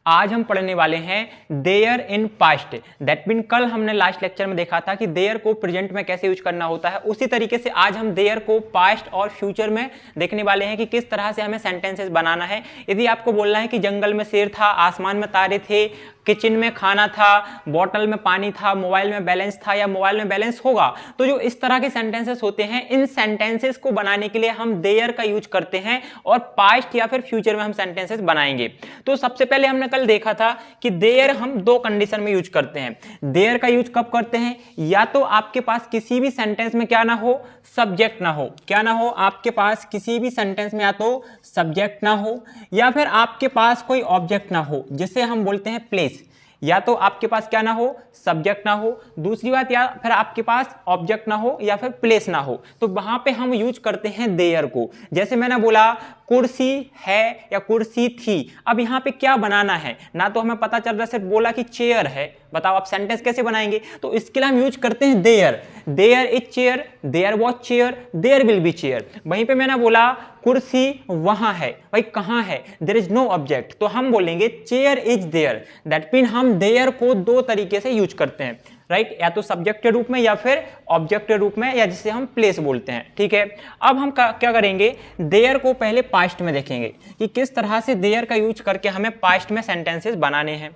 आज हम पढ़ने वाले हैं there in past. That mean कल हमने लास्ट लेक्चर में देखा था कि देयर को प्रेजेंट में कैसे यूज करना होता है, उसी तरीके से आज हम देयर को पास्ट और फ्यूचर में देखने वाले हैं कि किस तरह से हमें सेंटेंसेस बनाना है। यदि आपको बोलना है कि जंगल में शेर था, आसमान में तारे थे, किचन में खाना था, बॉटल में पानी था, मोबाइल में बैलेंस था या मोबाइल में बैलेंस होगा, तो जो इस तरह के सेंटेंसेस होते हैं, इन सेंटेंसेस को बनाने के लिए हम देयर का यूज करते हैं और पास्ट या फिर फ्यूचर में हम सेंटेंसेस बनाएंगे। तो सबसे पहले हमने कल देखा था कि देयर हम दो कंडीशन में यूज करते हैं। देयर का यूज कब करते हैं? या तो आपके पास किसी भी सेंटेंस में क्या ना हो, सब्जेक्ट ना हो, क्या ना हो, आपके पास किसी भी सेंटेंस में या तो सब्जेक्ट ना हो या फिर आपके पास कोई ऑब्जेक्ट ना हो, जिसे हम बोलते हैं प्लेस। या तो आपके पास क्या ना हो, सब्जेक्ट ना हो, दूसरी बात या फिर आपके पास ऑब्जेक्ट ना हो या फिर प्लेस ना हो, तो वहां पे हम यूज करते हैं देयर को। जैसे मैंने बोला कुर्सी है या कुर्सी थी, अब यहाँ पे क्या बनाना है, ना तो हमें पता चल रहा है, सिर्फ बोला कि चेयर है, बताओ आप सेंटेंस कैसे बनाएंगे? तो इसके लिए हम यूज करते हैं there. There is chair, there was chair, there will be chair. वहीं पे मैंने बोला कुर्सी वहां है, भाई कहां है, देयर इज नो ऑब्जेक्ट, तो हम बोलेंगे chair is there. That mean हम देयर को दो तरीके से यूज करते हैं, राइट, या तो सब्जेक्ट के रूप में या फिर ऑब्जेक्ट के रूप में, या जिसे हम प्लेस बोलते हैं। ठीक है, अब हम क्या करेंगे, देयर को पहले पास्ट में देखेंगे कि किस तरह से देयर का यूज करके हमें पास्ट में सेंटेंसेस बनाने हैं।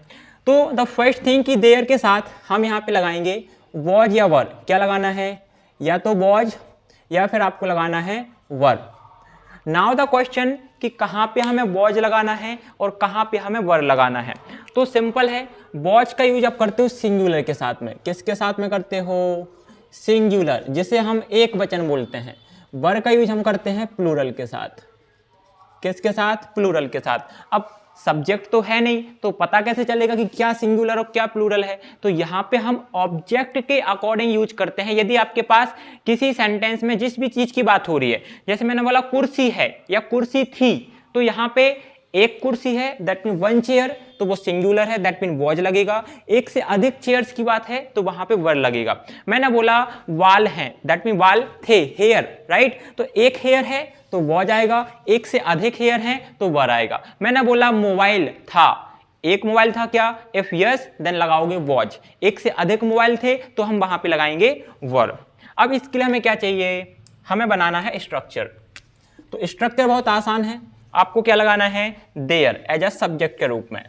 तो द फर्स्ट थिंग कि देयर के साथ हम यहाँ पे लगाएंगे वॉज या वर। क्या लगाना है? या तो वॉज या फिर आपको लगाना है वर। नाउ द क्वेश्चन कि कहाँ पे हमें वॉज लगाना है और कहाँ पे हमें वर लगाना है। तो सिंपल है, वॉज का यूज आप करते हो सिंगुलर के साथ में। किसके साथ में करते हो? सिंगुलर, जिसे हम एक वचन बोलते हैं। वर का यूज हम करते हैं प्लूरल के साथ। किसके साथ? प्लूरल के साथ। अब सब्जेक्ट तो है नहीं, तो पता कैसे चलेगा कि क्या सिंगुलर और क्या प्लूरल है? तो यहाँ पे हम ऑब्जेक्ट के अकॉर्डिंग यूज करते हैं। यदि आपके पास किसी सेंटेंस में जिस भी चीज की बात हो रही है, जैसे मैंने बोला कुर्सी है या कुर्सी थी, तो यहाँ पे एक कुर्सी है, दैट मीन वन चेयर, तो वो सिंगुलर है, दैट मीन वॉज लगेगा। एक से अधिक चेयर्स की बात है तो वहां पे वर लगेगा। मैंने बोला वाल हैं, दैट मीन वाल थे, हेयर, राइट, तो एक हेयर है तो वॉज आएगा, एक से अधिक हेयर हैं तो वर आएगा। मैंने बोला मोबाइल था, एक मोबाइल था क्या? इफ यस देन लगाओगे वॉज। एक से अधिक मोबाइल थे तो हम वहां पे लगाएंगे वर। अब इसके लिए हमें क्या चाहिए? हमें बनाना है स्ट्रक्चर। तो स्ट्रक्चर बहुत आसान है, आपको क्या लगाना है? देयर एज अ सब्जेक्ट के रूप में।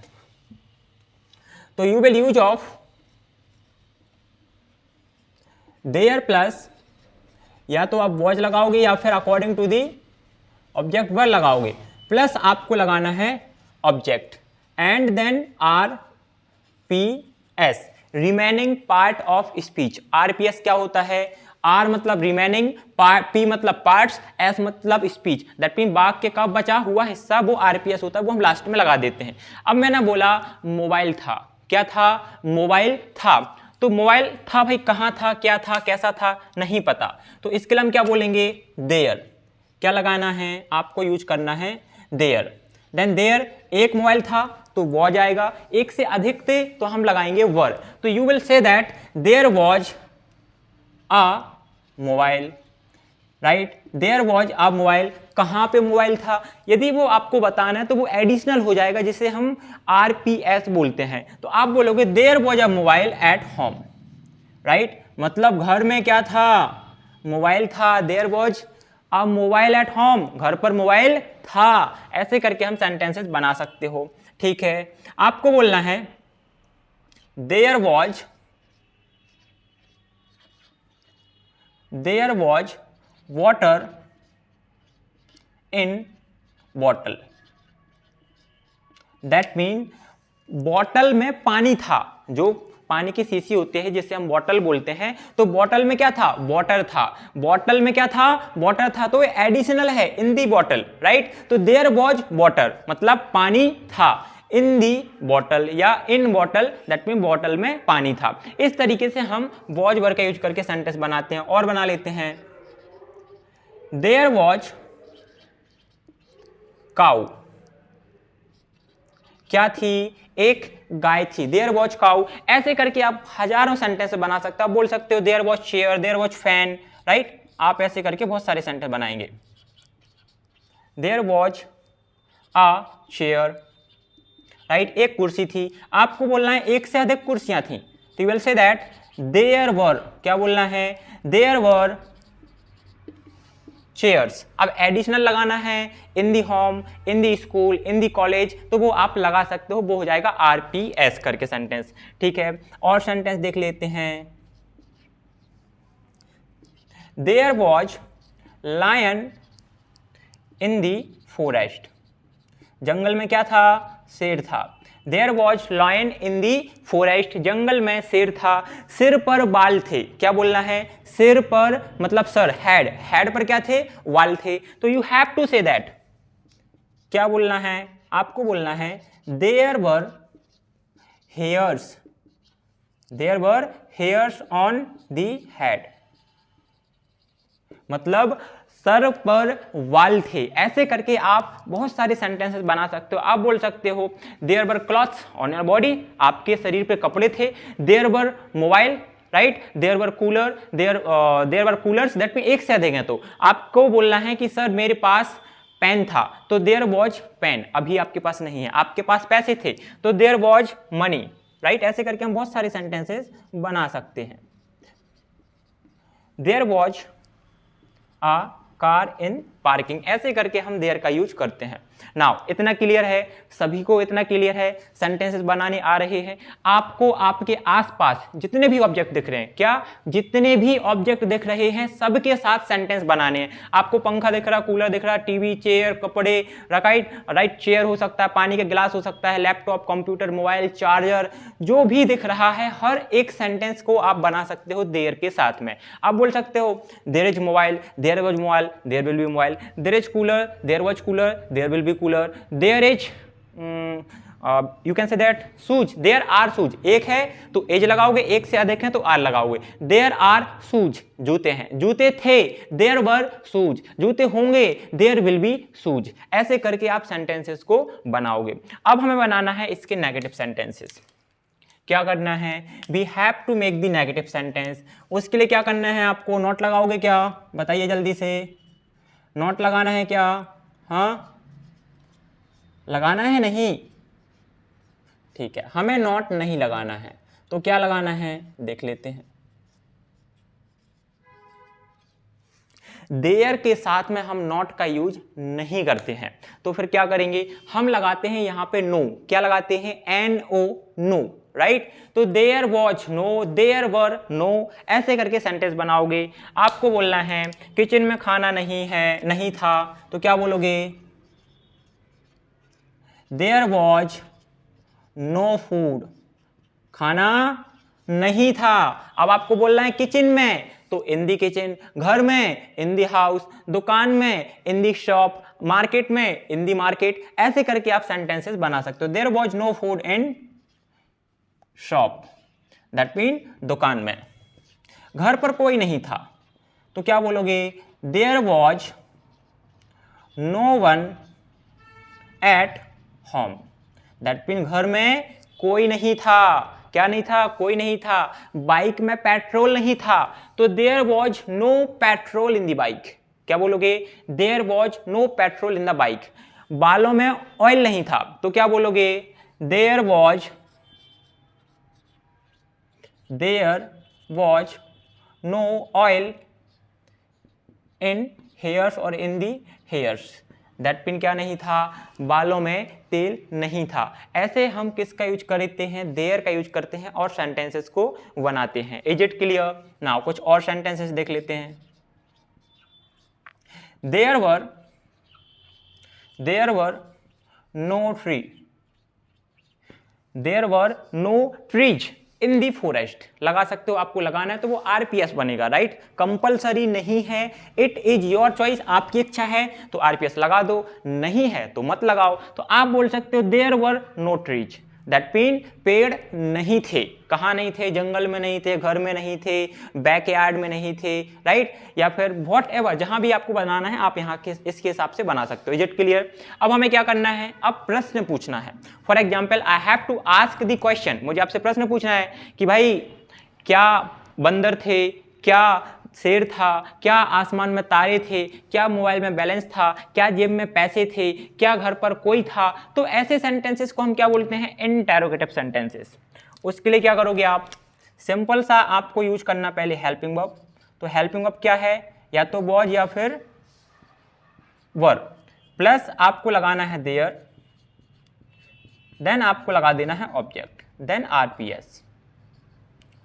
तो you will use of there plus, या तो आप वॉज लगाओगे या फिर according to the object were लगाओगे, प्लस आपको लगाना है object and then R P S, remaining part of speech. RPS क्या होता है? आर मतलब रिमेनिंग, पी मतलब पार्ट्स, एस मतलब स्पीच। दैट मीन वाक्य का बचा हुआ हिस्सा वो आरपीएस होता है, वो हम लास्ट में लगा देते हैं। अब मैंने बोला मोबाइल था, क्या था? मोबाइल था। तो मोबाइल था, भाई कहां था, क्या था, कैसा था, नहीं पता, तो इसके लिए हम क्या बोलेंगे? देयर। क्या लगाना है? आपको यूज करना है देयर। देन देयर एक मोबाइल था तो वॉज आएगा, एक से अधिक थे तो हम लगाएंगे वर। तो you will say that there was a mobile, right, there was a mobile. कहां पे मोबाइल था? यदि वो आपको बताना है तो वो एडिशनल हो जाएगा, जिसे हम आरपीएस बोलते हैं। तो आप बोलोगे there was a mobile at home, right, मतलब घर में क्या था? मोबाइल था। There was a mobile at home, घर पर मोबाइल था। ऐसे करके हम सेंटेंसेस बना सकते हो। ठीक है, आपको बोलना है there was water in bottle. That mean bottle में पानी था, जो पानी की शीशी होती है जिसे हम बॉटल बोलते हैं, तो बॉटल में क्या था? वाटर था। बॉटल में क्या था? वाटर था, तो एडिशनल है इन दी बॉटल, राइट। तो देयर वॉज वाटर मतलब पानी था, इन दी बॉटल या इन बॉटल, दैट मीन बॉटल में पानी था। इस तरीके से हम वॉज वर का यूज करके सेंटेंस बनाते हैं। और बना लेते हैं देयर वॉज काउ, क्या थी? एक गाय थी, देयर वॉज काउ। ऐसे करके आप हजारों सेंटेंस बना सकते हो। आप बोल सकते हो there was chair, there was fan, right, आप ऐसे करके बहुत सारे सेंटेंस बनाएंगे। There was a chair, right, एक कुर्सी थी। आपको बोलना है एक से अधिक कुर्सियां थी, तो you will say that there were, क्या बोलना है, देयर वर चेयर्स। अब एडिशनल लगाना है in the home, in the school, in the college, तो वो आप लगा सकते हो, वो हो जाएगा आरपीएस करके सेंटेंस। ठीक है, और सेंटेंस देख लेते हैं। There was lion in the forest, जंगल में क्या था, शेर था। There was lion in the forest, जंगल में शेर था। सिर पर बाल थे, क्या बोलना है, सिर पर मतलब सर, हेड, हेड पर क्या थे, बाल थे। तो you have to say that, क्या बोलना है, आपको बोलना है there were hairs, there were hairs on the head, मतलब सर पर वाल थे। ऐसे करके आप बहुत सारे सेंटेंसेस बना सकते हो। आप बोल सकते हो there were clothes on your body, आपके शरीर पे कपड़े थे। There were mobile, right, there were cooler, there were coolers, that में एक से अधिक है, तो आपको बोलना है कि सर मेरे पास पेन था, तो देयर वॉज पेन, अभी आपके पास नहीं है। आपके पास पैसे थे, तो देयर वॉज मनी, राइट। ऐसे करके हम बहुत सारे सेंटेंसेस बना सकते हैं। There was a car in parking, ऐसे करके हम देयर का यूज करते हैं। नाउ इतना क्लियर है, सभी को इतना क्लियर है, सेंटेंसेस बनाने आ रहे हैं। आपको आपके आसपास जितने भी ऑब्जेक्ट दिख रहे हैं, क्या जितने भी ऑब्जेक्ट दिख रहे हैं सबके साथ सेंटेंस बनाने हैं। आपको पंखा दिख रहा, कूलर दिख रहा, टीवी, चेयर, कपड़े, राइट, चेयर हो सकता है, पानी का गिलास हो सकता है, लैपटॉप, कंप्यूटर, मोबाइल, चार्जर, जो भी दिख रहा है हर एक सेंटेंस को आप बना सकते हो देयर के साथ में। आप बोल सकते हो there is mobile, there was mobile, there will be mobile, there is cooler, there was cooler, there will be cooler, there is you can say that shoes, there are shoes, एक है तो एज लगाओगे, एक से अधिक है तो are लगाओगे। there are shoes, जूते हैं, जूते थे, there were shoes, जूते होंगे, there will be shoes। ऐसे करके आप सेंटेंसेस को बनाओगे। अब हमें बनाना है इसके नेगेटिव सेंटेंसेस। क्या करना है, we have to make the negative sentence. उसके लिए क्या करना है, आपको नोट लगाओगे क्या, बताइए जल्दी से, नोट लगाना है क्या, हाँ लगाना है, नहीं, ठीक है, हमें नोट नहीं लगाना है, तो क्या लगाना है देख लेते हैं। देयर के साथ में हम नॉट का यूज नहीं करते हैं, तो फिर क्या करेंगे, हम लगाते हैं यहां पे नो, क्या लगाते हैं, एन ओ, नो, राइट। तो there was no, there were no, ऐसे करके सेंटेंस बनाओगे। आपको बोलना है किचन में खाना नहीं है, नहीं था, तो क्या बोलोगे, देयर वॉज नो फूड, खाना नहीं था। अब आपको बोलना है किचन में, तो इन दी किचन, घर में इन दी हाउस, दुकान में इन दी शॉप, मार्केट में इन दी मार्केट। ऐसे करके आप सेंटेंसेस बना सकते हो। There was no food in shop, that mean दुकान में। घर पर कोई नहीं था, तो क्या बोलोगे, there was no one at home, that mean घर में कोई नहीं था, क्या नहीं था, कोई नहीं था। बाइक में पेट्रोल नहीं था, तो there was no petrol in the bike, क्या बोलोगे, there was no petrol in the bike. बालों में ऑयल नहीं था, तो क्या बोलोगे, there was no oil in hairs और in the hairs, that mean क्या नहीं था, बालों में तेल नहीं था। ऐसे हम किसका यूज करते हैं, देयर का यूज करते हैं और सेंटेंसेस को बनाते हैं। Is it clear? नाउ कुछ और सेंटेंसेस देख लेते हैं। There were no tree, there were no trees in the forest, लगा सकते हो, आपको लगाना है तो वो आरपीएस बनेगा, राइट। कंपलसरी नहीं है, इट इज योर चॉइस, आपकी इच्छा है तो आरपीएस लगा दो, नहीं है तो मत लगाओ। तो आप बोल सकते हो there were no trees, that mean पेड़ नहीं थे। कहाँ नहीं थे, जंगल में नहीं थे, घर में नहीं थे, बैकयार्ड में नहीं थे, राइट, या फिर व्हाट एवर, जहां भी आपको बनाना है आप यहाँ के इसके हिसाब से बना सकते हो। Is it clear? अब हमें क्या करना है, अब प्रश्न पूछना है। For example I have to ask the question, मुझे आपसे प्रश्न पूछना है कि भाई क्या बंदर थे, क्या शेर था, क्या आसमान में तारे थे, क्या मोबाइल में बैलेंस था, क्या जेब में पैसे थे, क्या घर पर कोई था। तो ऐसे सेंटेंसेस को हम क्या बोलते हैं? Interrogative sentences. उसके लिए क्या करोगे आप? सिंपल सा आपको यूज करना पहले हेल्पिंग वर्ब। तो हेल्पिंग वर्ब क्या है? या तो वॉज या फिर वर, प्लस आपको लगाना है देयर, देन आपको लगा देना है object, then RPS,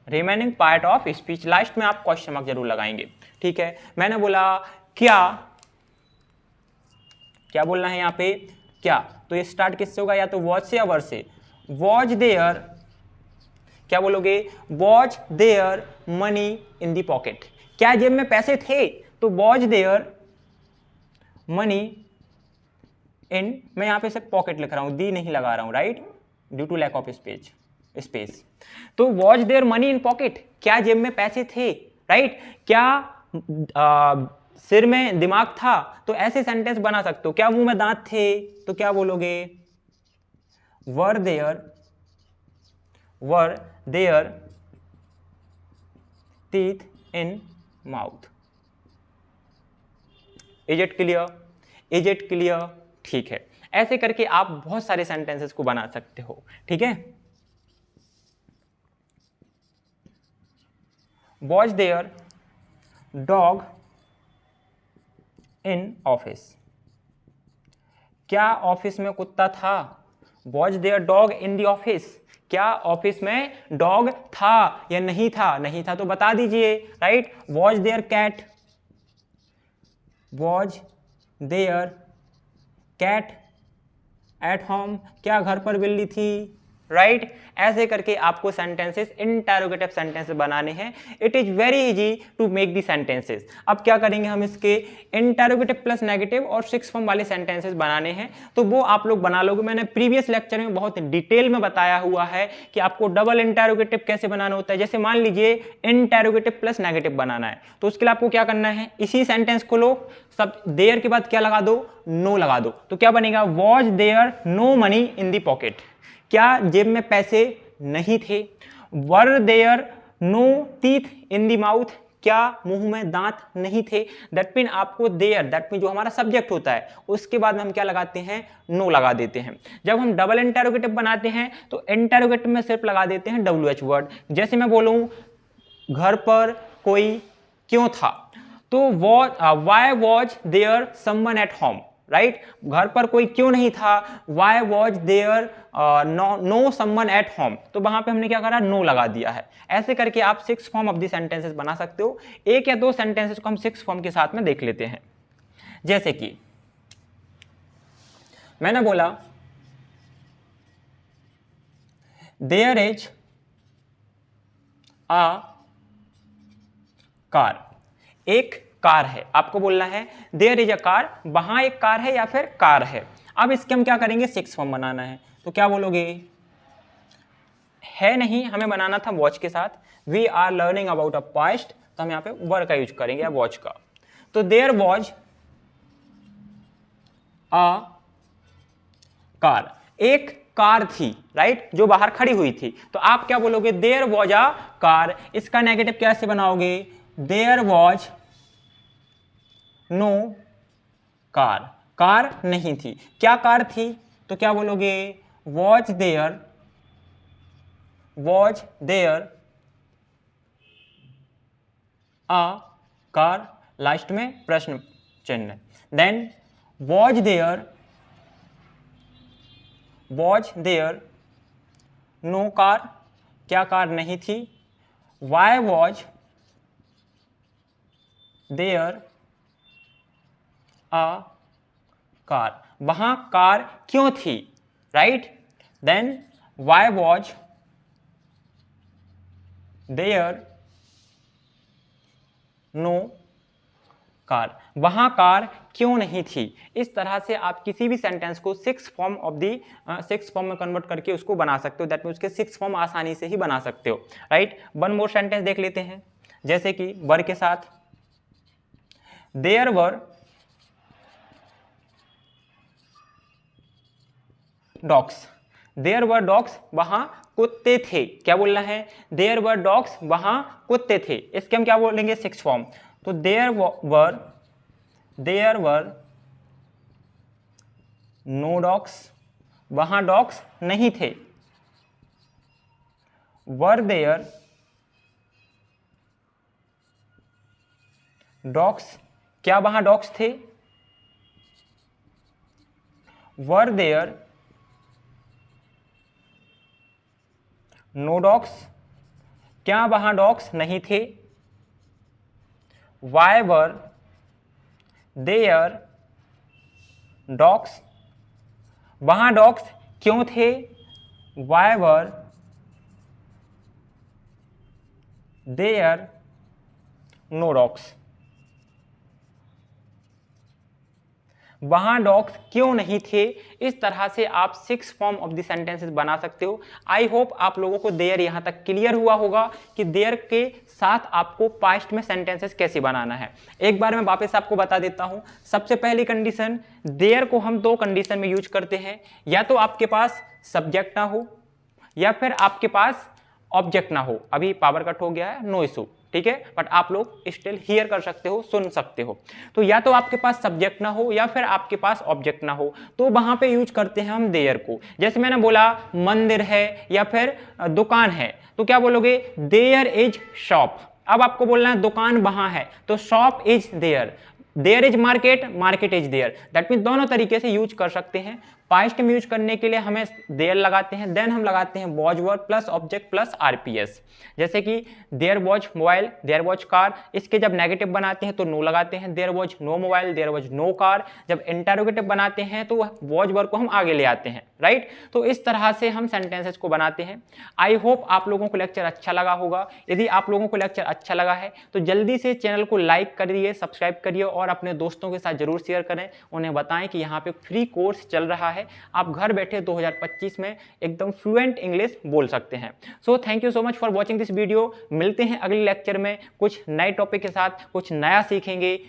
remaining part of speech. Last में आप क्वेश्चन मार्क जरूर लगाएंगे। ठीक है, मैंने बोला क्या, क्या बोलना है यहाँ पे? क्या। तो ये स्टार्ट किससे होगा? या तो वॉज से या वर से। वॉज देयर, क्या बोलोगे? Was there money in the pocket, क्या जेब में पैसे थे? तो वॉज देयर मनी इन, मैं यहां पे सिर्फ पॉकेट लिख रहा हूं, दी नहीं लगा रहा हूं, right, due to lack of space. तो was there money in pocket, क्या जेब में पैसे थे, राइट। क्या सिर में दिमाग था? तो ऐसे सेंटेंस बना सकते हो। क्या मुंह में दांत थे? तो क्या बोलोगे? Were there teeth in mouth. Is it clear? ठीक है, ऐसे करके आप बहुत सारे सेंटेंसेस को बना सकते हो। ठीक है, was there dog in office, क्या ऑफिस में कुत्ता था? Was there dog in the office, क्या ऑफिस में डॉग था या नहीं था? नहीं था तो बता दीजिए, right. Was there cat, was there cat at home, क्या घर पर बिल्ली थी, राइट। ऐसे करके आपको सेंटेंसेस, इंटरोगेटिव सेंटेंसेस बनाने हैं। It is very easy to make the sentences. अब क्या करेंगे हम? इसके इंटरोगेटिव प्लस नेगेटिव और 6 फॉर्म वाले सेंटेंसेस बनाने हैं, तो वो आप लोग बना लोगे। मैंने प्रीवियस लेक्चर में बहुत डिटेल में बताया हुआ है कि आपको डबल इंटरोगेटिव कैसे बनाना होता है। जैसे मान लीजिए इंटरोगेटिव प्लस नेगेटिव बनाना है, तो उसके लिए आपको क्या करना है? इसी सेंटेंस को लो, सब देयर के बाद क्या लगा दो? नो लगा दो। तो क्या बनेगा? Was there no money in the pocket, क्या जेब में पैसे नहीं थे? Were there no teeth in the mouth, क्या मुंह में दांत नहीं थे? दैट मीन आपको देयर, दैट मीन जो हमारा सब्जेक्ट होता है, उसके बाद में हम क्या लगाते हैं? नो लगा देते हैं। जब हम डबल इंटरोगेटिव बनाते हैं तो इंटरोगेटिव में सिर्फ लगा देते हैं WH वर्ड। जैसे मैं बोलूं घर पर कोई क्यों था, तो why was there someone at home, right. घर पर कोई क्यों नहीं था? Why was there no someone at home, तो वहां पे हमने क्या करा? नो लगा दिया है। ऐसे करके आप 6 फॉर्म ऑफ दी सेंटेंसेस बना सकते हो। एक या दो सेंटेंसेस को हम 6 फॉर्म के साथ में देख लेते हैं। जैसे कि मैंने बोला देयर इज अ कार, एक कार है। आपको बोलना है देयर इज अ कार, वहां एक कार है या फिर कार है। अब इसके हम क्या करेंगे? 6 फॉर्म बनाना है, तो क्या बोलोगे? है नहीं, हमें बनाना था वॉच के साथ। We are learning about a past, तो हम यहां पे वर का यूज करेंगे या वॉच का। तो देयर वॉज अ कार, एक कार थी, राइट, जो बाहर खड़ी हुई थी। तो आप क्या बोलोगे? There was a car. इसका नेगेटिव कैसे बनाओगे? There was no car, car नहीं थी। क्या कार थी? तो क्या बोलोगे? Was there a car, last में प्रश्न चिन्ह। Then was there no car, क्या कार नहीं थी? Why was there a car, वहां कार क्यों थी, right. Then Y was there no car, वहां कार क्यों नहीं थी। इस तरह से आप किसी भी सेंटेंस को 6 फॉर्म में कन्वर्ट करके उसको बना सकते हो। दैट मीन उसके 6 फॉर्म आसानी से ही बना सकते हो, राइट। वन मोर सेंटेंस देख लेते हैं, जैसे कि वर के साथ there were dogs, there were dogs, वहां कुत्ते थे। क्या बोलना है? देयर वर डॉग्स, वहां कुत्ते थे। इसके हम क्या बोलेंगे? Six form. तो देयर वर नो डॉग्स, वहां डॉग्स नहीं थे। वर देयर डॉग्स, क्या वहां डॉग्स थे? वर देयर नो डॉग्स, क्या वहां डॉग्स नहीं थे? वाई वर देयर डॉग्स, वहां डॉग्स क्यों थे? Why were there no dogs, वहां डॉग्स क्यों नहीं थे। इस तरह से आप 6 फॉर्म ऑफ द सेंटेंसेस बना सकते हो। आई होप आप लोगों को देयर यहां तक क्लियर हुआ होगा कि देयर के साथ आपको पास्ट में सेंटेंसेस कैसे बनाना है। एक बार मैं वापस आपको बता देता हूं। सबसे पहली कंडीशन, देयर को हम 2 कंडीशन में यूज करते हैं, या तो आपके पास सब्जेक्ट ना हो या फिर आपके पास ऑब्जेक्ट ना हो। अभी पावर कट हो गया है, नो इशू, ठीक है, बट आप लोग स्टिल हियर कर सकते हो, सुन सकते हो। तो या तो आपके पास सब्जेक्ट ना हो या फिर आपके पास ऑब्जेक्ट ना हो, तो वहां पे यूज करते हैं हम देयर को। जैसे मैंने बोला मंदिर है या फिर दुकान है, तो क्या बोलोगे? There is shop. अब आपको बोलना है दुकान वहां है, तो shop is there. There is market, market is there. That mean दोनों तरीके से यूज कर सकते हैं। पास्ट में यूज करने के लिए हमें देयर लगाते हैं, देन हम लगाते हैं was verb plus object plus RPS. जैसे कि there was mobile, there was car. इसके जब नेगेटिव बनाते हैं तो नो लगाते हैं, there was no mobile, there was no car. जब इंटरोगेटिव बनाते हैं तो वॉज वर्ब को हम आगे ले आते हैं, राइट। तो इस तरह से हम सेंटेंसेस को बनाते हैं। आई होप आप लोगों को लेक्चर अच्छा लगा होगा। यदि आप लोगों को लेक्चर अच्छा लगा है तो जल्दी से चैनल को लाइक करिए, सब्सक्राइब करिए और अपने दोस्तों के साथ जरूर शेयर करें। उन्हें बताएं कि यहाँ पे फ्री कोर्स चल रहा है, आप घर बैठे 2025 में एकदम फ्लुएंट इंग्लिश बोल सकते हैं। So thank you so much for watching this video. मिलते हैं अगले लेक्चर में कुछ नए टॉपिक के साथ, कुछ नया सीखेंगे।